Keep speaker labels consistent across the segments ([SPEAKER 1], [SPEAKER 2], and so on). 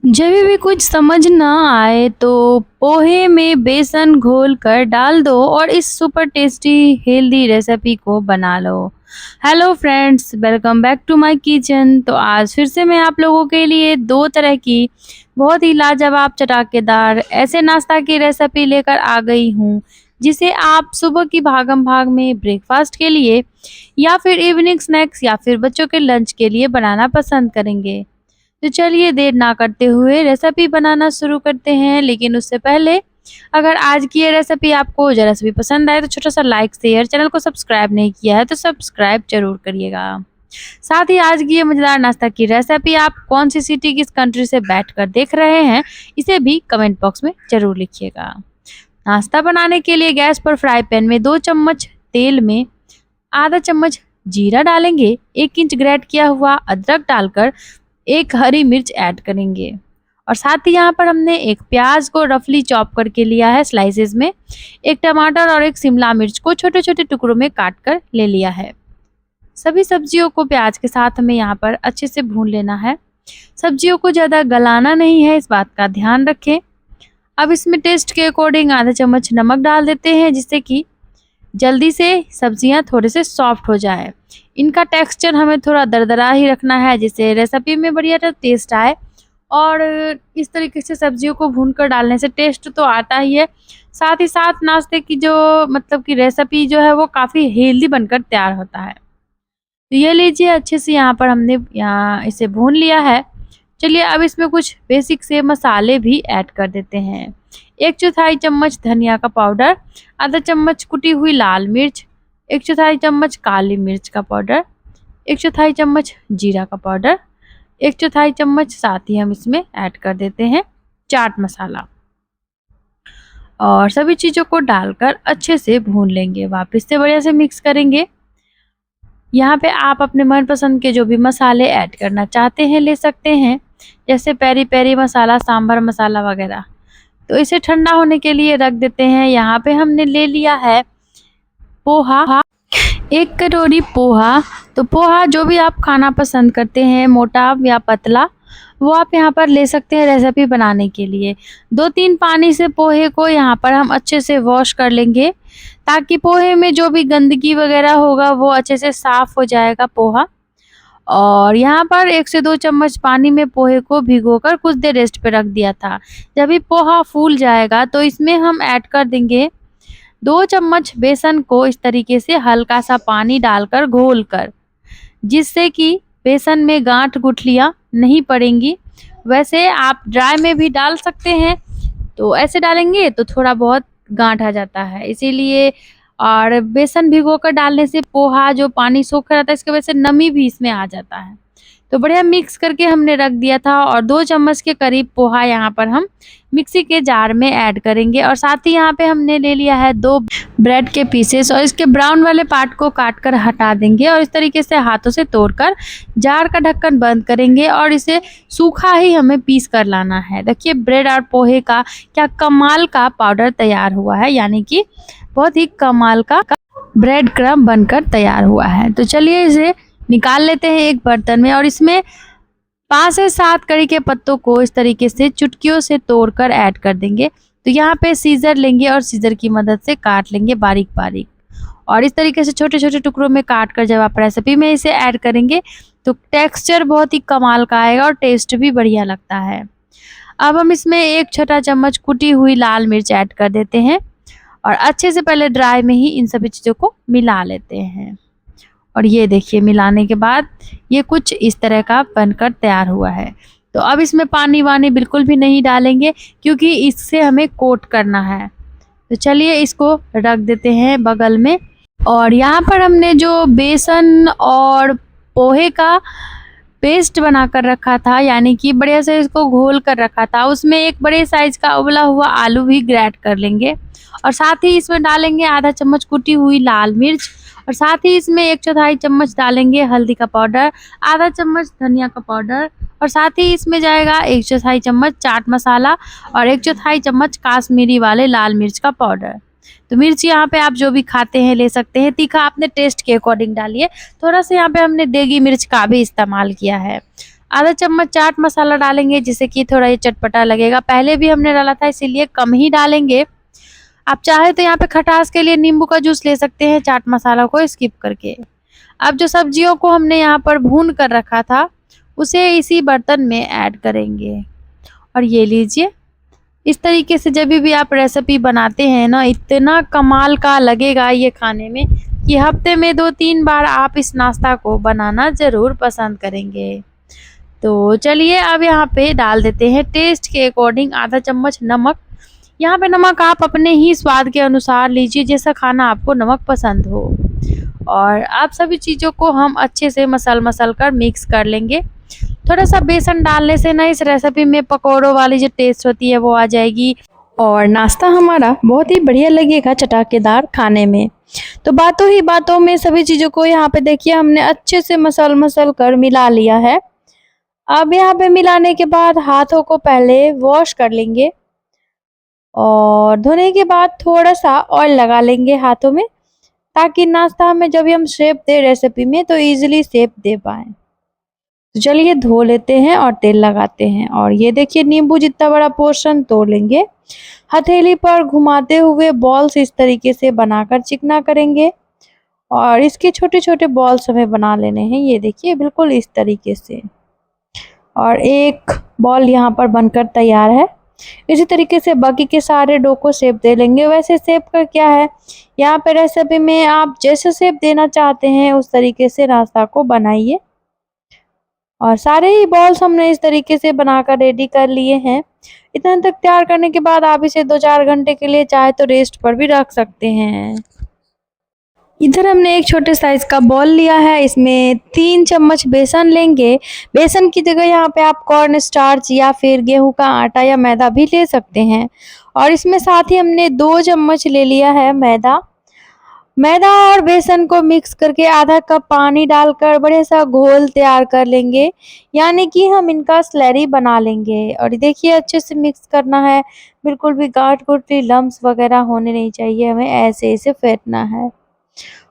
[SPEAKER 1] जब भी कुछ समझ ना आए तो पोहे में बेसन घोल कर डाल दो और इस सुपर टेस्टी हेल्दी रेसिपी को बना लो। Hello friends, welcome back to my kitchen. तो आज फिर से मैं आप लोगों के लिए दो तरह की बहुत ही लाजवाब चटाकेदार ऐसे नाश्ता की रेसिपी लेकर आ गई हूँ, जिसे आप सुबह की भागम भाग में ब्रेकफास्ट के लिए या फिर इवनिंग स्नैक्स या फिर बच्चों के लंच के लिए बनाना पसंद करेंगे। तो चलिए देर ना करते हुए रेसिपी बनाना शुरू करते हैं। लेकिन उससे पहले अगर आज की ये रेसिपी आपको ज़रा सी भी पसंद आए तो छोटा सा लाइक शेयर, चैनल को सब्सक्राइब नहीं किया है तो सब्सक्राइब जरूर करिएगा। साथ ही आज की ये मज़ेदार नाश्ता की रेसिपी आप कौन सी सिटी किस कंट्री से बैठकर देख रहे हैं, इसे भी कमेंट बॉक्स में ज़रूर लिखिएगा। नाश्ता बनाने के लिए गैस पर फ्राई पैन में 2 चम्मच तेल में आधा चम्मच जीरा डालेंगे, 1 इंच ग्रेट किया हुआ अदरक डालकर एक हरी मिर्च ऐड करेंगे और साथ ही यहाँ पर हमने एक प्याज को रफली चॉप करके लिया है स्लाइसेस में, एक टमाटर और एक शिमला मिर्च को छोटे छोटे टुकड़ों में काट कर ले लिया है। सभी सब्जियों को प्याज के साथ हमें यहाँ पर अच्छे से भून लेना है। सब्जियों को ज़्यादा गलाना नहीं है, इस बात का ध्यान रखें। अब इसमें टेस्ट के अकॉर्डिंग आधा चम्मच नमक डाल देते हैं, जिससे कि जल्दी से सब्जियां थोड़े से सॉफ्ट हो जाए। इनका टेक्सचर हमें थोड़ा दरदरा ही रखना है, जिससे रेसिपी में बढ़िया टेस्ट आए। और इस तरीके से सब्जियों को भूनकर डालने से टेस्ट तो आता ही है, साथ ही साथ नाश्ते की जो मतलब की रेसिपी जो है वो काफ़ी हेल्दी बनकर तैयार होता है। तो ये लीजिए, अच्छे से यहाँ पर हमने यहाँ इसे भून लिया है। चलिए अब इसमें कुछ बेसिक से मसाले भी ऐड कर देते हैं। 1/4 चम्मच धनिया का पाउडर, आधा चम्मच कुटी हुई लाल मिर्च, 1/4 चम्मच काली मिर्च का पाउडर, 1/4 चम्मच जीरा का पाउडर, 1/4 चम्मच साथ ही हम इसमें ऐड कर देते हैं चाट मसाला और सभी चीज़ों को डालकर अच्छे से भून लेंगे। वापस से बढ़िया से मिक्स करेंगे। यहाँ पे आप अपने मनपसंद के जो भी मसाले ऐड करना चाहते हैं ले सकते हैं, जैसे पेरी पेरी मसाला, सांभर मसाला वगैरह। तो इसे ठंडा होने के लिए रख देते हैं। यहाँ पे हमने ले लिया है पोहा, 1 कटोरी पोहा। तो पोहा जो भी आप खाना पसंद करते हैं, मोटा या पतला, वो आप यहाँ पर ले सकते हैं रेसिपी बनाने के लिए। 2-3 पानी से पोहे को यहाँ पर हम अच्छे से वॉश कर लेंगे, ताकि पोहे में जो भी गंदगी वगैरह होगा वो अच्छे से साफ़ हो जाएगा पोहा। और यहाँ पर 1 से 2 चम्मच पानी में पोहे को भिगोकर कुछ देर रेस्ट पे रख दिया था। जब ये पोहा फूल जाएगा तो इसमें हम ऐड कर देंगे 2 चम्मच बेसन को इस तरीके से हल्का सा पानी डालकर घोलकर, जिससे कि बेसन में गांठ-गुठलियाँ नहीं पड़ेंगी। वैसे आप ड्राई में भी डाल सकते हैं, तो ऐसे डालेंगे तो थोड़ा बहुत गांठ आ जाता है, इसीलिए। और बेसन भिगोकर डालने से पोहा जो पानी सोख कर आता है, इसकी वजह से नमी भी इसमें आ जाता है। तो बढ़िया मिक्स करके हमने रख दिया था और 2 चम्मच के करीब पोहा यहाँ पर हम मिक्सी के जार में ऐड करेंगे। और साथ ही यहाँ पे हमने ले लिया है 2 ब्रेड के पीसेस और इसके ब्राउन वाले पार्ट को काट कर हटा देंगे और इस तरीके से हाथों से तोड़कर जार का ढक्कन बंद करेंगे और इसे सूखा ही हमें पीस कर लाना है। देखिए ब्रेड और पोहे का क्या कमाल का पाउडर तैयार हुआ है, यानी कि बहुत ही कमाल का ब्रेड क्रम्ब बनकर तैयार हुआ है। तो चलिए इसे निकाल लेते हैं एक बर्तन में और इसमें 5 से 7 कड़ी के पत्तों को इस तरीके से चुटकियों से तोड़कर ऐड कर देंगे। तो यहाँ पे सीजर लेंगे और सीजर की मदद से काट लेंगे बारीक बारीक और इस तरीके से छोटे छोटे टुकड़ों में काट कर जब आप रेसिपी में इसे ऐड करेंगे तो टेक्सचर बहुत ही कमाल का आएगा और टेस्ट भी बढ़िया लगता है। अब हम इसमें 1 छोटा चम्मच कुटी हुई लाल मिर्च ऐड कर देते हैं और अच्छे से पहले ड्राई में ही इन सभी चीज़ों को मिला लेते हैं। और ये देखिए मिलाने के बाद ये कुछ इस तरह का बनकर तैयार हुआ है। तो अब इसमें पानी वानी बिल्कुल भी नहीं डालेंगे, क्योंकि इससे हमें कोट करना है। तो चलिए इसको रख देते हैं बगल में। और यहाँ पर हमने जो बेसन और पोहे का पेस्ट बनाकर रखा था, यानी कि बढ़िया से इसको घोल कर रखा था, उसमें एक बड़े साइज का उबला हुआ आलू भी ग्रेट कर लेंगे और साथ ही इसमें डालेंगे आधा चम्मच कुटी हुई लाल मिर्च और साथ ही इसमें 1/4 चम्मच डालेंगे हल्दी का पाउडर, आधा चम्मच धनिया का पाउडर और साथ ही इसमें जाएगा 1/4 चम्मच चाट मसाला और 1/4 चम्मच काश्मीरी वाले लाल मिर्च का पाउडर। तो मिर्च यहाँ पे आप जो भी खाते हैं ले सकते हैं, तीखा अपने टेस्ट के अकॉर्डिंग डालिए। थोड़ा सा यहाँ पे हमने देगी मिर्च का भी इस्तेमाल किया है। आधा चम्मच चाट मसाला डालेंगे जिससे कि थोड़ा ये चटपटा लगेगा। पहले भी हमने डाला था इसीलिए कम ही डालेंगे। आप चाहे तो यहाँ पे खटास के लिए नींबू का जूस ले सकते हैं चाट मसाला को स्किप करके। अब जो सब्जियों को हमने यहाँ पर भून कर रखा था उसे इसी बर्तन में ऐड करेंगे। और ये लीजिए, इस तरीके से जब भी आप रेसिपी बनाते हैं ना, इतना कमाल का लगेगा ये खाने में कि हफ्ते में 2-3 बार आप इस नाश्ता को बनाना ज़रूर पसंद करेंगे। तो चलिए अब यहाँ पे डाल देते हैं टेस्ट के अकॉर्डिंग आधा चम्मच नमक। यहाँ पे नमक आप अपने ही स्वाद के अनुसार लीजिए, जैसा खाना आपको नमक पसंद हो। और आप सभी चीज़ों को हम अच्छे से मसल कर मिक्स कर लेंगे। थोड़ा सा बेसन डालने से ना इस रेसिपी में पकौड़ों वाली जो टेस्ट होती है वो आ जाएगी और नाश्ता हमारा बहुत ही बढ़िया लगेगा चटाकेदार खाने में। तो बातों ही बातों में सभी चीज़ों को यहाँ पे देखिए हमने अच्छे से मसल कर मिला लिया है। अब यहाँ पे मिलाने के बाद हाथों को पहले वॉश कर लेंगे और धोने के बाद थोड़ा सा ऑयल लगा लेंगे हाथों में, ताकि नाश्ता में जब भी हम शेप दे रेसिपी में तो इजीली शेप दे पाएँ। तो चलिए धो लेते हैं और तेल लगाते हैं। और ये देखिए नींबू जितना बड़ा पोर्शन तोड़ लेंगे। हथेली पर घुमाते हुए बॉल्स इस तरीके से बनाकर चिकना करेंगे और इसके छोटे छोटे बॉल्स हमें बना लेने हैं। ये देखिए बिल्कुल इस तरीके से। और एक बॉल यहाँ पर बनकर तैयार है। इसी तरीके से बाकी के सारे डो को शेप दे लेंगे। वैसे शेप का क्या है, यहाँ पे रेसिपी में आप जैसे शेप देना चाहते हैं उस तरीके से नाश्ता को बनाइए। और सारे ही बॉल्स हमने इस तरीके से बनाकर रेडी कर लिए हैं। इतना तक तैयार करने के बाद आप इसे 2-4 घंटे के लिए चाहे तो रेस्ट पर भी रख सकते हैं। इधर हमने एक छोटे साइज का बॉल लिया है, इसमें 3 चम्मच बेसन लेंगे। बेसन की जगह यहाँ पे आप कॉर्न स्टार्च या फिर गेहूं का आटा या मैदा भी ले सकते हैं। और इसमें साथ ही हमने 2 चम्मच ले लिया है मैदा और बेसन को मिक्स करके आधा कप पानी डालकर बढ़िया सा घोल तैयार कर लेंगे, यानी कि हम इनका स्लरी बना लेंगे। और देखिए अच्छे से मिक्स करना है, बिल्कुल भी गांठ गुठली लम्स वगैरह होने नहीं चाहिए, हमें ऐसे इसे फेंटना है।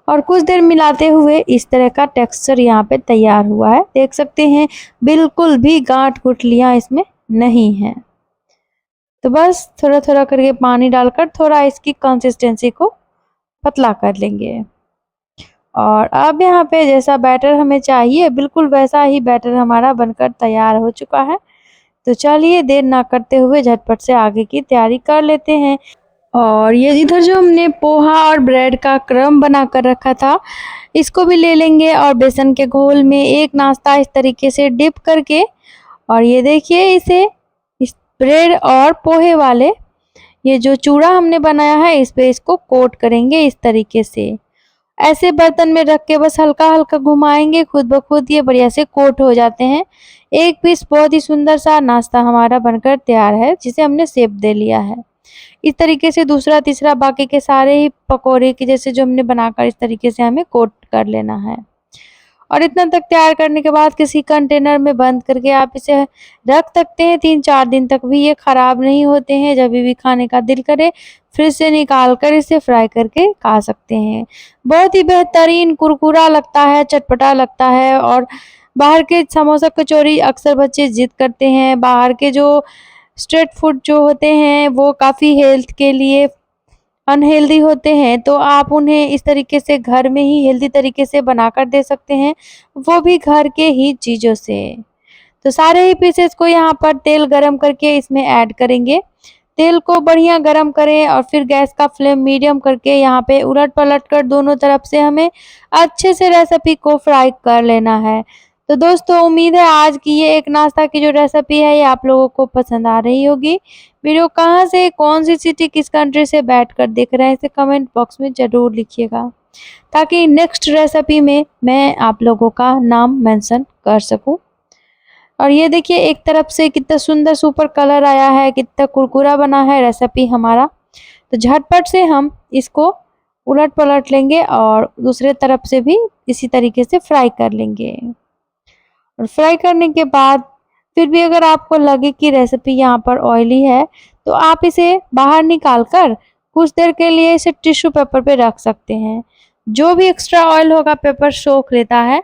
[SPEAKER 1] और कुछ देर मिलाते हुए इस तरह का टेक्सचर यहाँ पे तैयार हुआ है, देख सकते हैं बिल्कुल भी गांठ गुठलियाँ इसमें नहीं है। तो बस थोड़ा थोड़ा करके पानी डालकर थोड़ा इसकी कंसिस्टेंसी को पतला कर लेंगे। और अब यहाँ पे जैसा बैटर हमें चाहिए बिल्कुल वैसा ही बैटर हमारा बनकर तैयार हो चुका है। तो चलिए देर ना करते हुए झटपट से आगे की तैयारी कर लेते हैं। और ये इधर जो हमने पोहा और ब्रेड का क्रम बना कर रखा था इसको भी ले लेंगे और बेसन के घोल में एक नाश्ता इस तरीके से डिप करके, और ये देखिए इसे इस ब्रेड और पोहे वाले ये जो चूड़ा हमने बनाया है इस पे इसको कोट करेंगे इस तरीके से। ऐसे बर्तन में रख के बस हल्का हल्का घुमाएंगे, खुद ब खुद ये बढ़िया से कोट हो जाते हैं। एक पीस बहुत ही सुंदर सा नाश्ता हमारा बनकर तैयार है जिसे हमने शेप दे लिया है। इस तरीके से दूसरा तीसरा बाकी के सारे ही पकौड़े के जैसे जो हमने बनाकर इस तरीके से हमें कोट कर लेना है। और इतना तक तैयार करने के बाद किसी कंटेनर में बंद करके आप इसे रख सकते हैं 3-4 दिन तक भी, ये ख़राब नहीं होते हैं। जब भी खाने का दिल करे फ्रिज से निकाल कर इसे फ्राई करके खा सकते हैं। बहुत ही बेहतरीन कुरकुरा लगता है, चटपटा लगता है। और बाहर के समोसा कचौरी अक्सर बच्चे जिद करते हैं, बाहर के जो स्ट्रीट फूड जो होते हैं वो काफ़ी हेल्थ के लिए अनहेल्दी होते हैं, तो आप उन्हें इस तरीके से घर में ही हेल्दी तरीके से बनाकर दे सकते हैं, वो भी घर के ही चीज़ों से। तो सारे ही पीसेस को यहाँ पर तेल गरम करके इसमें ऐड करेंगे। तेल को बढ़िया गरम करें और फिर गैस का फ्लेम मीडियम करके यहाँ पे उलट पलट कर दोनों तरफ से हमें अच्छे से रेसिपी को फ्राई कर लेना है। तो दोस्तों उम्मीद है आज की ये एक नाश्ता की जो रेसिपी है ये आप लोगों को पसंद आ रही होगी। वीडियो कहाँ से, कौन सी सिटी, किस कंट्री से बैठकर देख रहे हैं इसे कमेंट बॉक्स में ज़रूर लिखिएगा, ताकि नेक्स्ट रेसिपी में मैं आप लोगों का नाम मेंशन कर सकूं। और ये देखिए एक तरफ से कितना सुंदर सुपर कलर आया है, कितना कुरकुरा बना है रेसिपी हमारा। तो झटपट से हम इसको उलट पलट लेंगे और दूसरे तरफ से भी इसी तरीके से फ्राई कर लेंगे। और फ्राई करने के बाद फिर भी अगर आपको लगे कि रेसिपी यहाँ पर ऑयली है तो आप इसे बाहर निकाल कर कुछ देर के लिए इसे टिश्यू पेपर पे रख सकते हैं। जो भी एक्स्ट्रा ऑयल होगा पेपर सोख लेता है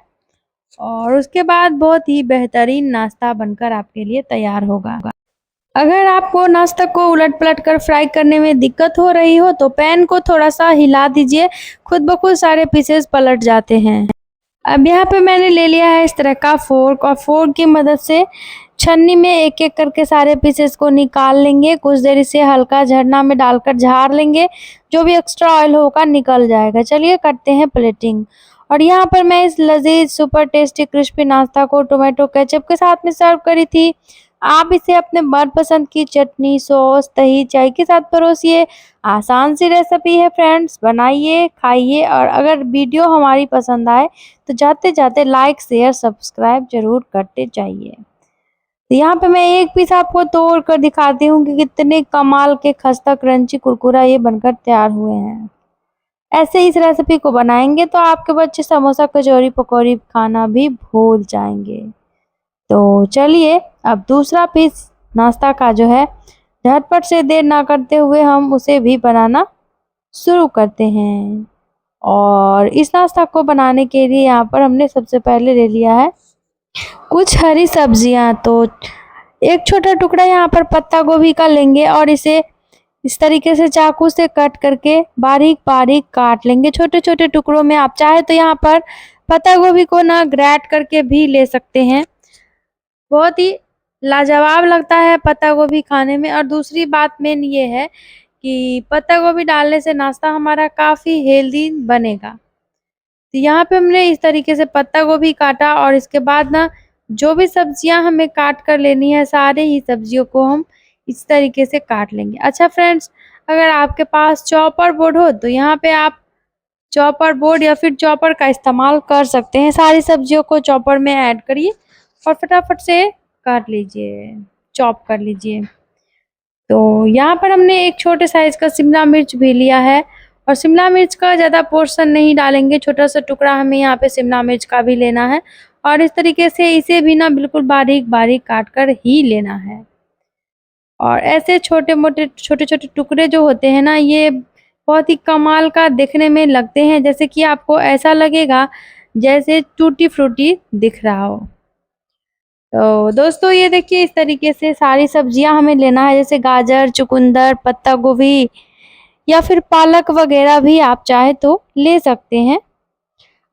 [SPEAKER 1] और उसके बाद बहुत ही बेहतरीन नाश्ता बनकर आपके लिए तैयार होगा। अगर आपको नाश्ता को उलट-पलट कर फ्राई करने में दिक्कत हो रही हो तो पैन को थोड़ा-सा हिला दीजिए, खुद ब खुद सारे पीसेस पलट जाते हैं। अब यहाँ पे मैंने ले लिया है इस तरह का फ़ोर्क और फ़ोर्क की मदद से छन्नी में एक-एक करके सारे पीसेस को निकाल लेंगे। कुछ देर इसे हल्का झरना में डालकर झाड़ लेंगे, जो भी एक्स्ट्रा ऑयल होगा निकल जाएगा। चलिए करते हैं प्लेटिंग। और यहाँ पर मैं इस लज़ीज़ सुपर टेस्टी क्रिस्पी नाश्ता को टोमेटो केचप के साथ में सर्व करी थी। आप इसे अपने मनपसंद की चटनी, सॉस, दही, चाय के साथ परोसिए। आसान सी रेसिपी है फ्रेंड्स, बनाइए, खाइए और अगर वीडियो हमारी पसंद आए तो जाते-जाते लाइक, शेयर, सब्सक्राइब ज़रूर करते जाइए। तो यहाँ पे मैं एक पीस आपको तोड़ कर दिखाती हूँ कि कितने कमाल के खस्ता क्रंची कुरकुरा ये बनकर तैयार हुए हैं। ऐसे इस रेसिपी को बनाएंगे तो आपके बच्चे समोसा, कचौरी, पकौड़ी खाना भी भूल जाएंगे। तो चलिए अब दूसरा पीस नाश्ता का जो है झटपट से देर ना करते हुए हम उसे भी बनाना शुरू करते हैं। और इस नाश्ता को बनाने के लिए यहाँ पर हमने सबसे पहले ले लिया है कुछ हरी सब्जियां। तो एक छोटा टुकड़ा यहाँ पर पत्ता गोभी का लेंगे और इसे इस तरीके से चाकू से कट करके बारीक बारीक काट लेंगे छोटे छोटे टुकड़ों में। आप चाहे तो यहाँ पर पत्ता गोभी को ना ग्रेट करके भी ले सकते हैं, बहुत ही लाजवाब लगता है पत्ता गोभी खाने में। और दूसरी बात मेन ये है कि पत्ता गोभी डालने से नाश्ता हमारा काफ़ी हेल्दी बनेगा। तो यहाँ पे हमने इस तरीके से पत्ता गोभी काटा और इसके बाद ना जो भी सब्जियां हमें काट कर लेनी है सारे ही सब्जियों को हम इस तरीके से काट लेंगे। अच्छा फ्रेंड्स, अगर आपके पास चॉपर बोर्ड हो तो यहाँ पे आप चॉपर बोर्ड या फिर चॉपर का इस्तेमाल कर सकते हैं। सारी सब्जियों को चॉपर में ऐड करिए और फटाफट से काट लीजिए, चॉप कर लीजिए। तो यहाँ पर हमने एक छोटे साइज़ का शिमला मिर्च भी लिया है और शिमला मिर्च का ज़्यादा पोर्शन नहीं डालेंगे, छोटा-सा टुकड़ा हमें यहाँ पे शिमला मिर्च का भी लेना है और इस तरीके से इसे भी ना बिल्कुल बारीक-बारीक काट कर ही लेना है। और ऐसे छोटे-मोटे छोटे-छोटे टुकड़े जो होते हैं ना, ये बहुत ही कमाल का दिखने में लगते हैं, जैसे कि आपको ऐसा लगेगा जैसे टूटी फ्रूटी दिख रहा हो। तो दोस्तों ये देखिए इस तरीके से सारी सब्जियां हमें लेना है, जैसे गाजर, चुकंदर, पत्ता गोभी या फिर पालक वगैरह भी आप चाहे तो ले सकते हैं।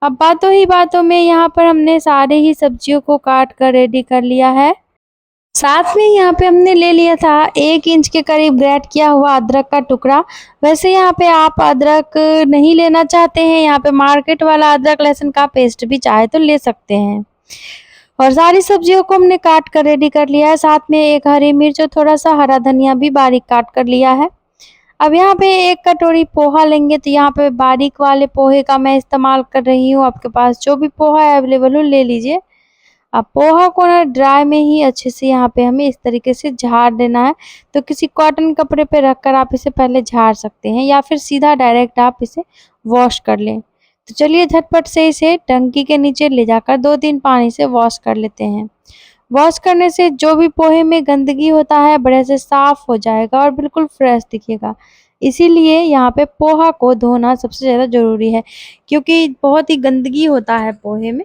[SPEAKER 1] अब बातों ही बातों में यहाँ पर हमने सारे ही सब्जियों को काट कर रेडी कर लिया है। साथ में यहाँ पे हमने ले लिया था 1 इंच के करीब ग्रेट किया हुआ अदरक का टुकड़ा। वैसे यहाँ पे आप अदरक नहीं लेना चाहते हैं, यहाँ पे मार्केट वाला अदरक लहसुन का पेस्ट भी चाहे तो ले सकते हैं। और सारी सब्जियों को हमने काट कर रेडी कर लिया है, साथ में एक हरी मिर्च और थोड़ा सा हरा धनिया भी बारीक काट कर लिया है। अब यहाँ पे 1 कटोरी पोहा लेंगे, तो यहाँ पे बारीक वाले पोहे का मैं इस्तेमाल कर रही हूँ। आपके पास जो भी पोहा अवेलेबल हो ले लीजिए। अब पोहा को ना ड्राई में ही अच्छे से यहाँ पे हमें इस तरीके से झाड़ देना है। तो किसी कॉटन कपड़े पे रखकर आप इसे पहले झाड़ सकते हैं या फिर सीधा डायरेक्ट आप इसे वॉश कर लें। तो चलिए झटपट से इसे टंकी के नीचे ले जाकर 2-3 पानी से वॉश कर लेते हैं। वॉश करने से जो भी पोहे में गंदगी होता है बढ़िया से साफ हो जाएगा और बिल्कुल फ्रेश दिखेगा। इसीलिए यहाँ पे पोहा को धोना सबसे ज़्यादा ज़रूरी है, क्योंकि बहुत ही गंदगी होता है पोहे में।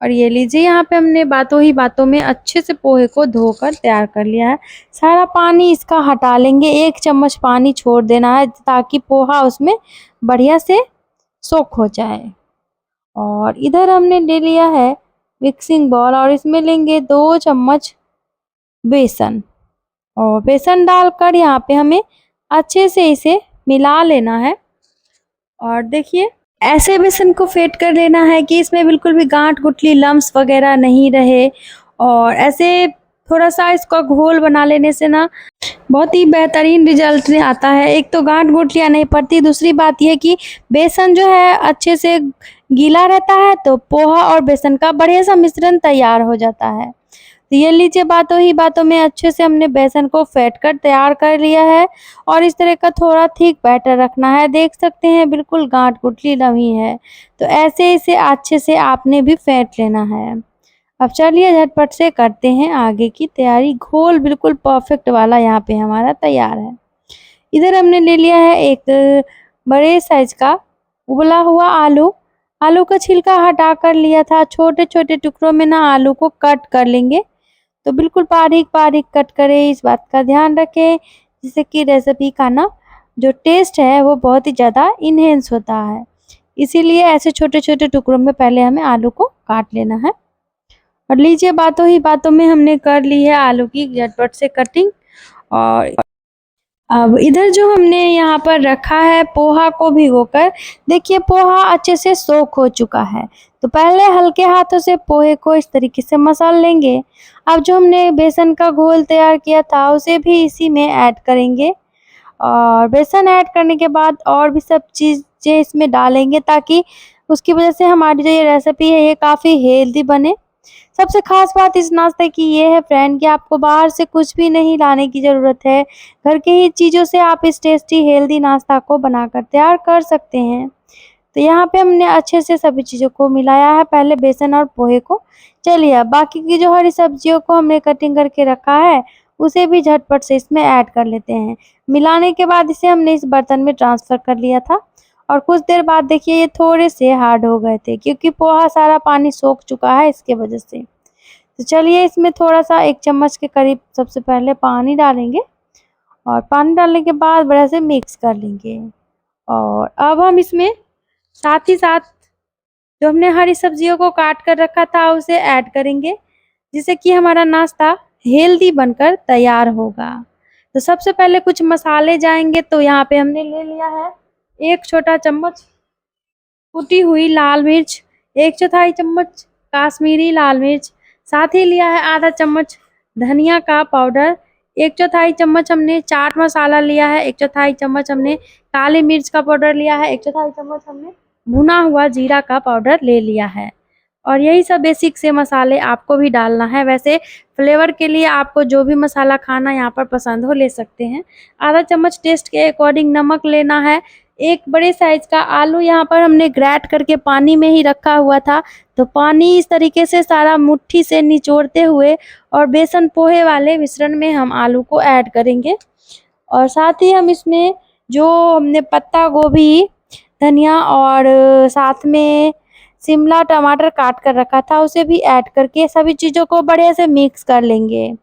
[SPEAKER 1] और ये लीजिए यहाँ पे हमने बातों ही बातों में अच्छे से पोहे को धोकर तैयार कर लिया है। सारा पानी इसका हटा लेंगे, 1 चम्मच पानी छोड़ देना है ताकि पोहा उसमें बढ़िया से सोख हो जाए। और इधर हमने ले लिया है मिक्सिंग बॉल और इसमें लेंगे 2 चम्मच बेसन और बेसन डालकर यहाँ पे हमें अच्छे से इसे मिला लेना है। और देखिए ऐसे बेसन को फेंट कर लेना है कि इसमें बिल्कुल भी गांठ गुठली लम्स वगैरह नहीं रहे। और ऐसे थोड़ा सा इसका घोल बना लेने से ना बहुत ही बेहतरीन रिजल्ट आता है। एक तो गांठ गुठलियाँ नहीं पड़ती, दूसरी बात यह कि बेसन जो है अच्छे से गीला रहता है, तो पोहा और बेसन का बढ़िया सा मिश्रण तैयार हो जाता है। तो ये लीजिए बातों ही बातों में अच्छे से हमने बेसन को फेंट कर तैयार कर लिया है और इस तरह का थोड़ा थिक बैटर रखना है। देख सकते हैं बिल्कुल गांठ गुठली नहीं है, तो ऐसे इसे अच्छे से आपने भी फेंट लेना है। अब चलिए झटपट से करते हैं आगे की तैयारी। घोल बिल्कुल परफेक्ट वाला यहाँ पे हमारा तैयार है। इधर हमने ले लिया है एक बड़े साइज का उबला हुआ आलू। आलू का छिलका हटा कर लिया था। छोटे छोटे टुकड़ों में ना आलू को कट कर लेंगे, तो बिल्कुल बारीक बारीक कट करें, इस बात का ध्यान रखें, जिससे कि रेसिपी का ना जो टेस्ट है वो बहुत ही ज़्यादा इन्हेंस होता है। इसीलिए ऐसे छोटे छोटे टुकड़ों में पहले हमें आलू को काट लेना है। और लीजिए, बातों ही बातों में हमने कर ली है आलू की झटपट से कटिंग। और अब इधर जो हमने यहाँ पर रखा है पोहा को भिगोकर, देखिए पोहा अच्छे से सोख हो चुका है। तो पहले हल्के हाथों से पोहे को इस तरीके से मसल लेंगे। अब जो हमने बेसन का घोल तैयार किया था उसे भी इसी में ऐड करेंगे, और बेसन ऐड करने के बाद और भी सब चीज़ें इसमें डालेंगे, ताकि उसकी वजह से हमारी जो ये रेसिपी है ये काफ़ी हेल्दी बने। सबसे ख़ास बात इस नाश्ते की ये है फ्रेंड कि आपको बाहर से कुछ भी नहीं लाने की ज़रूरत है। घर के ही चीज़ों से आप इस टेस्टी हेल्दी नाश्ता को बनाकर तैयार कर सकते हैं। तो यहाँ पे हमने अच्छे से सभी चीज़ों को मिलाया है, पहले बेसन और पोहे को। चलिए अब बाकी की जो हरी सब्जियों को हमने कटिंग करके रखा है, उसे भी झटपट से इसमें ऐड कर लेते हैं। मिलाने के बाद इसे हमने इस बर्तन में ट्रांसफ़र कर लिया था, और कुछ देर बाद देखिए ये थोड़े से हार्ड हो गए थे, क्योंकि पोहा सारा पानी सोख चुका है इसके वजह से। तो चलिए इसमें थोड़ा-सा 1 चम्मच के करीब सबसे पहले पानी डालेंगे, और पानी डालने के बाद बढ़िया से मिक्स कर लेंगे। और अब हम इसमें साथ ही साथ जो हमने हरी सब्जियों को काट कर रखा था उसे ऐड करेंगे, जिससे कि हमारा नाश्ता हेल्दी बनकर तैयार होगा। तो सबसे पहले कुछ मसाले जाएँगे, तो यहाँ पे हमने ले लिया है 1 छोटा चम्मच कुटी हुई लाल मिर्च, 1/4 चम्मच काश्मीरी लाल मिर्च, साथ ही लिया है आधा चम्मच धनिया का पाउडर, 1/4 चम्मच हमने चाट मसाला लिया है, 1/4 चम्मच हमने काली मिर्च का पाउडर लिया है, 1/4 चम्मच हमने भुना हुआ जीरा का पाउडर ले लिया है। और यही सब बेसिक से मसाले आपको भी डालना है। वैसे फ्लेवर के लिए आपको जो भी मसाला खाना यहाँ पर पसंद हो ले सकते हैं। आधा चम्मच टेस्ट के अकॉर्डिंग नमक लेना है। एक बड़े साइज़ का आलू यहाँ पर हमने ग्रेट करके पानी में ही रखा हुआ था, तो पानी इस तरीके से सारा मुट्ठी से निचोड़ते हुए और बेसन पोहे वाले मिश्रण में हम आलू को ऐड करेंगे। और साथ ही हम इसमें जो हमने पत्ता गोभी, धनिया और साथ में शिमला टमाटर काट कर रखा था उसे भी ऐड करके सभी चीज़ों को बढ़िया से मिक्स कर लेंगे।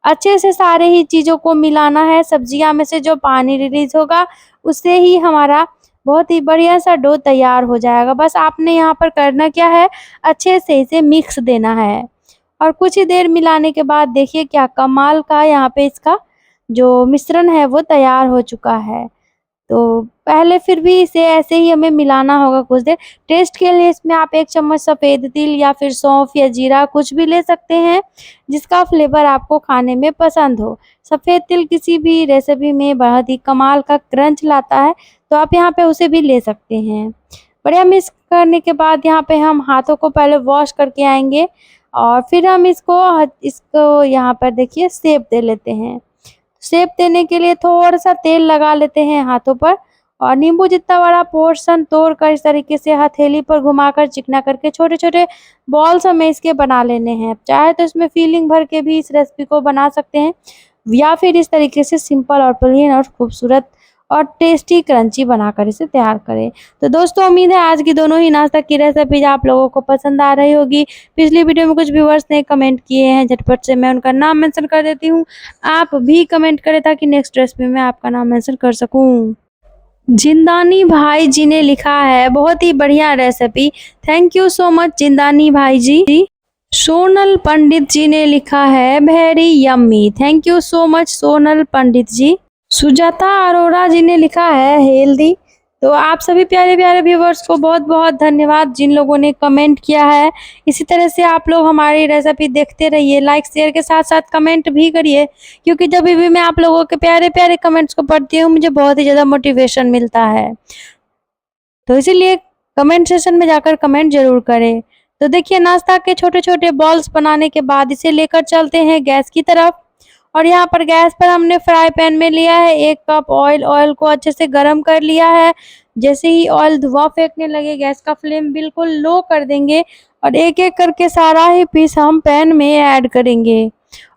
[SPEAKER 1] अच्छे से सारे ही चीज़ों को मिलाना है। सब्जियाँ में से जो पानी रिलीज़ होगा उससे ही हमारा बहुत ही बढ़िया सा डो तैयार हो जाएगा। बस आपने यहाँ पर करना क्या है, अच्छे से इसे मिक्स देना है, और कुछ ही देर मिलाने के बाद देखिए क्या कमाल का यहाँ पे इसका जो मिश्रण है वो तैयार हो चुका है। तो पहले फिर भी इसे ऐसे ही हमें मिलाना होगा कुछ देर। टेस्ट के लिए इसमें आप 1 चम्मच सफ़ेद तिल या फिर सौंफ या जीरा कुछ भी ले सकते हैं, जिसका फ्लेवर आपको खाने में पसंद हो। सफ़ेद तिल किसी भी रेसिपी में बहुत ही कमाल का क्रंच लाता है, तो आप यहाँ पे उसे भी ले सकते हैं। बढ़िया मिक्स करने के बाद यहाँ पे हम हाथों को पहले वॉश करके आएँगे, और फिर हम इसको यहाँ पर देखिए शेप दे लेते हैं। शेप देने के लिए थोड़ा-सा तेल लगा लेते हैं हाथों पर, और नींबू जितना बड़ा पोर्शन तोड़कर इस तरीके से हथेली पर घुमाकर चिकना करके छोटे-छोटे बॉल्स हमें इसके बना लेने हैं। चाहे तो इसमें फिलिंग भर के भी इस रेसिपी को बना सकते हैं, या फिर इस तरीके से सिंपल और प्लेन और खूबसूरत और टेस्टी क्रंची बनाकर इसे तैयार करें। तो दोस्तों उम्मीद है आज की दोनों ही नाश्ता की रेसिपीज़ आप लोगों को पसंद आ रही होगी। पिछली वीडियो में कुछ व्यूअर्स ने कमेंट किए हैं, झटपट से मैं उनका नाम मेंशन कर देती हूँ। आप भी कमेंट करें ताकि नेक्स्ट रेसिपी में आपका नाम मेंशन कर सकूँ। जिंदानी भाई जी ने लिखा है बहुत ही बढ़िया recipe, thank you so much Jindani भाई जी। सोनल पंडित जी ने लिखा है very yummy, thank you so much Sonal Pandit ji. Sujata Arora ji ने लिखा है हेल्दी। तो आप सभी प्यारे प्यारे व्यूवर्स को बहुत बहुत धन्यवाद जिन लोगों ने कमेंट किया है। इसी तरह से आप लोग हमारी रेसिपी देखते रहिए, लाइक शेयर के साथ साथ कमेंट भी करिए, क्योंकि जब भी मैं आप लोगों के प्यारे प्यारे कमेंट्स को पढ़ती हूँ मुझे बहुत ही ज़्यादा मोटिवेशन मिलता है। तो इसीलिए कमेंट सेक्शन में जाकर कमेंट जरूर करें। तो देखिए नाश्ता के छोटे छोटे बॉल्स बनाने के बाद इसे लेकर चलते हैं गैस की तरफ, और यहाँ पर गैस पर हमने फ्राई पैन में लिया है 1 कप ऑयल। ऑयल को अच्छे से गर्म कर लिया है। जैसे ही ऑयल धुआं फेंकने लगे गैस का फ्लेम बिल्कुल लो कर देंगे, और एक एक करके सारा ही पीस हम पैन में ऐड करेंगे।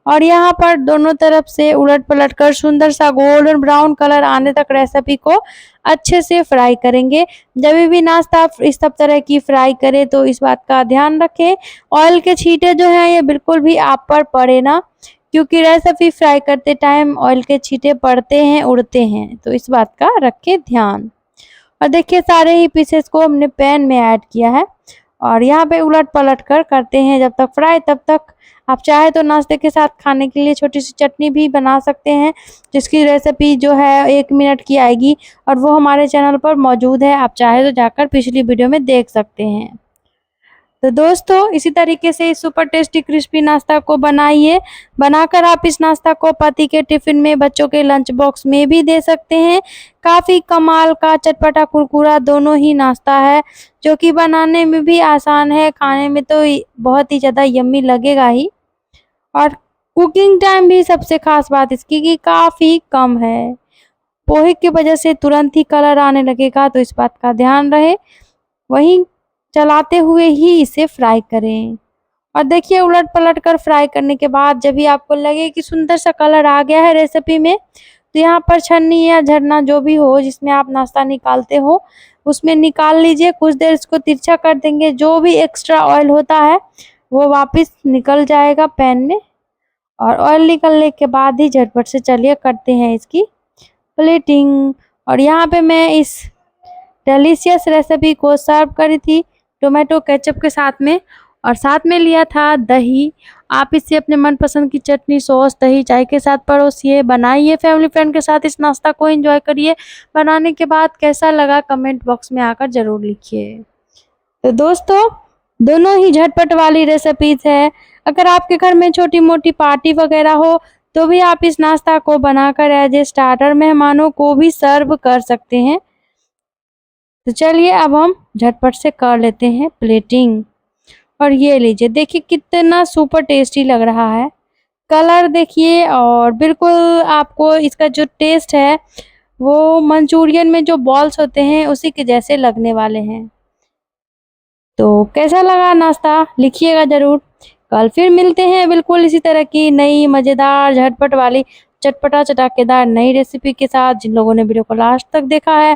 [SPEAKER 1] और यहाँ पर दोनों तरफ से उलट पलट कर सुंदर सा गोल्डन ब्राउन कलर आने तक रेसिपी को अच्छे से फ्राई करेंगे। जब भी नाश्ता आप इस सब तरह की फ्राई करें तो इस बात का ध्यान रखें, ऑयल के छींटे जो हैं ये बिल्कुल भी आप पर पड़े ना, क्योंकि रेसिपी फ्राई करते टाइम ऑयल के छींटे पड़ते हैं, उड़ते हैं, तो इस बात का रखें ध्यान। और देखिए सारे ही पीसेस को हमने पैन में ऐड किया है और यहाँ पे उलट पलट कर करते हैं जब तक फ्राई। तब तक आप चाहे तो नाश्ते के साथ खाने के लिए छोटी सी चटनी भी बना सकते हैं, जिसकी रेसिपी जो है 1 मिनट की आएगी और वो हमारे चैनल पर मौजूद है। आप चाहे तो जाकर पिछली वीडियो में देख सकते हैं। तो दोस्तों इसी तरीके से इस सुपर टेस्टी क्रिस्पी नाश्ता को बनाइए। बनाकर आप इस नाश्ता को पति के टिफिन में, बच्चों के लंच बॉक्स में भी दे सकते हैं। काफ़ी कमाल का चटपटा कुरकुरा दोनों ही नाश्ता है, जो कि बनाने में भी आसान है, खाने में तो बहुत ही ज़्यादा यम्मी लगेगा ही। और कुकिंग टाइम भी सबसे खास बात इसकी कि काफ़ी कम है। पोहे की वजह से तुरंत ही कलर आने लगेगा, तो इस बात का ध्यान रहे। वहीं चलाते हुए ही इसे फ्राई करें। और देखिए उलट पलट कर फ्राई करने के बाद जब भी आपको लगे कि सुंदर सा कलर आ गया है रेसिपी में, तो यहाँ पर छन्नी या झरना जो भी हो जिसमें आप नाश्ता निकालते हो, उसमें निकाल लीजिए। कुछ देर इसको तिरछा कर देंगे, जो भी एक्स्ट्रा ऑयल होता है वो वापस निकल जाएगा पैन में। और ऑयल निकलने के बाद ही झटपट से चलिए करते हैं इसकी प्लेटिंग। और यहाँ पे मैं इस डिलीशियस रेसिपी को सर्व करी थी टोमेटो केचप के साथ में, और साथ में लिया था दही। आप इसे अपने मनपसंद की चटनी, सॉस, दही, चाय के साथ परोसिए, बनाइए, फैमिली फ्रेंड के साथ इस नाश्ता को एंजॉय करिए। बनाने के बाद कैसा लगा कमेंट बॉक्स में आकर ज़रूर लिखिए। तो दोस्तों दोनों ही झटपट वाली रेसिपीज है। अगर आपके घर में छोटी मोटी पार्टी वगैरह हो तो भी आप इस नाश्ता को बनाकर एज ए स्टार्टर मेहमानों को भी सर्व कर सकते हैं। तो चलिए अब हम झटपट से कर लेते हैं प्लेटिंग। और ये लीजिए, देखिए कितना सुपर टेस्टी लग रहा है। कलर देखिए, और बिल्कुल आपको इसका जो टेस्ट है वो मंचूरियन में जो बॉल्स होते हैं उसी के जैसे लगने वाले हैं। तो कैसा लगा नाश्ता लिखिएगा ज़रूर। कल फिर मिलते हैं बिल्कुल इसी तरह की नई मज़ेदार झटपट वाली चटपटा चटाकेदार नई रेसिपी के साथ। जिन लोगों ने वीडियो को लास्ट तक देखा है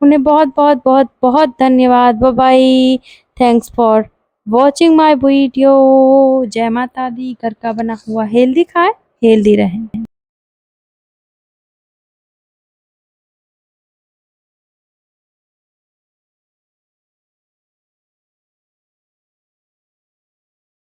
[SPEAKER 1] उन्हें बहुत बहुत बहुत बहुत धन्यवाद। Bye bye. Thanks for watching my video. जय माता दी। घर का बना हुआ हेल्दी खाएं, हेल्दी रहें।